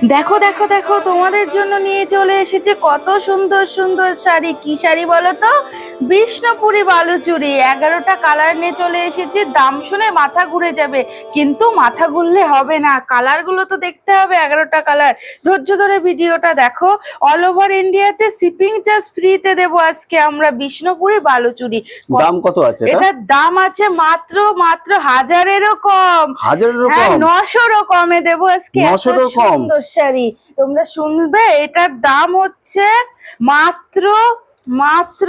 দেখো দেখো দেখো, তোমাদের জন্য নিয়ে চলে এসেছে কত সুন্দর সুন্দর শাড়ি। কি শাড়ি বলো তো? বিষ্ণুপুরি বালুচুরি। 11টা কালার নিয়ে চলে এসেছি। দাম শুনে মাথা ঘুরে যাবে, কিন্তু মাথা ঘুরলে হবে না, কালার গুলো তো দেখতে হবে। 11টা কালার, ধৈর্য ধরে ভিডিওটা দেখো। অল ওভার ইন্ডিয়াতে শিপিং চার্জ ফ্রিতে দেবো আজকে আমরা বিষ্ণুপুরি বালুচুরি। দাম কত আছে এটার দাম আছে মাত্র মাত্র 1000-এরও কম। হাজারেরও হ্যাঁ, কম? 900-রও কমে দেবো আজকে। এত 900-রও কম? সুন্দর শাড়ি তোমরা শুনবে। এটার দাম হচ্ছে মাত্র মাত্র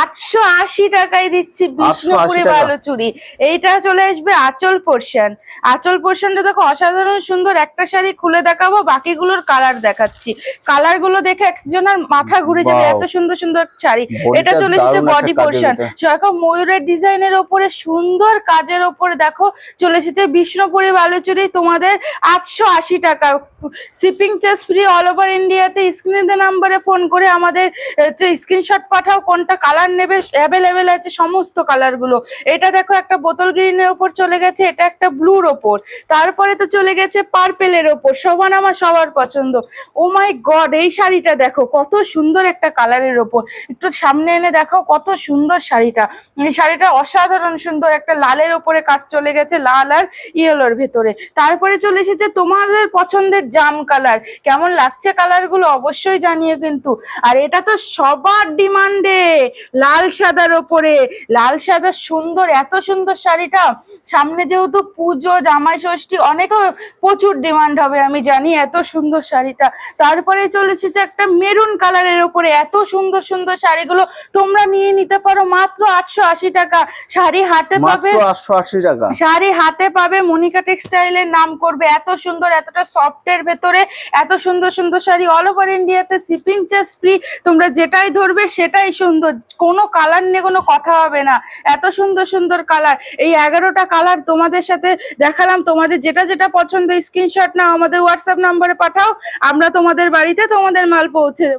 880 টাকায় দিচ্ছি বিষ্ণুপুরি বালুচুরি। এইটা চলে আসবে আঁচল পোর্শন। আঁচল পোর্শনটা দেখো অসাধারণ সুন্দর। একটা শাড়ি খুলে দেখাবো, বাকিগুলোর কালার দেখাচ্ছি। কালার গুলো দেখে একজনের মাথা ঘুরে যাবে, এত সুন্দর সুন্দর শাড়ি। এটা চলে এসেছে বডি পোর্শন, সেরকম ময়ূরের ডিজাইনের ওপরে সুন্দর কাজের ওপরে দেখো চলে এসেছে বিষ্ণুপুরি বালুচুরি। তোমাদের 880 টাকা, shipping charge free all over ইন্ডিয়াতে। স্ক্রিনে নাম্বারে ফোন করে আমাদের স্ক্রিনশট পাঠাও, কোনটা কালার নেবে, অ্যাভেলেবেল আছে সমস্ত কালার গুলো। এটা দেখো একটা বোতল গ্রিনের ওপর চলে গেছে, এটা একটা ব্লুর ওপর, তারপরে তো চলে গেছে পার্পেলের ওপর। সবার আমার সবার পছন্দ। ও মাই গড, এই শাড়িটা দেখো কত সুন্দর একটা কালারের ওপর। একটু সামনে এনে দেখো কত সুন্দর শাড়িটা। এই শাড়িটা অসাধারণ সুন্দর, একটা লালের ওপরে কাজ চলে গেছে, লাল আর ইয়েলোর ভেতরে। তারপরে চলে এসেছে তোমাদের পছন্দের জাম কালার। কেমন লাগছে কালার গুলো অবশ্যই জানিয়ে কিন্তু। আর এটা তো সবার ডিমান্ডে, লাল সাদার ওপরে, লাল সাদা সুন্দর, এত সুন্দর শাড়িটা। সামনে যেহেতু পুজো, জামাই ষষ্ঠী, অনেক প্রচুর ডিমান্ড হবে আমি জানি, এত সুন্দর শাড়িটা। তারপরে চলে এসেছে একটা মেরুন কালারের ওপরে, এত সুন্দর সুন্দর শাড়িগুলো তোমরা নিয়ে নিতে পারো মাত্র 880 টাকা। শাড়ি হাতে পাবে 880 টাকা। শাড়ি হাতে পাবে মনিকা টেক্সটাইলের নাম করবে। এত সুন্দর, এতটা সফটের ভেতরে এত সুন্দর সুন্দর শাড়ি। অল ওভার ইন্ডিয়াতে শিপিং চার্জ ফ্রি। তোমরা যেটাই ধরবে সেটাই সুন্দর, কোনো কালার নিয়ে কোনো কথা হবে না। এত সুন্দর সুন্দর কালার। এই 11টা কালার তোমাদের সাথে দেখালাম। তোমাদের যেটা যেটা পছন্দ স্ক্রিনশট নাও, আমাদের হোয়াটসঅ্যাপ নাম্বারে পাঠাও, আমরা তোমাদের বাড়িতে তোমাদের মাল পৌঁছে দেবো।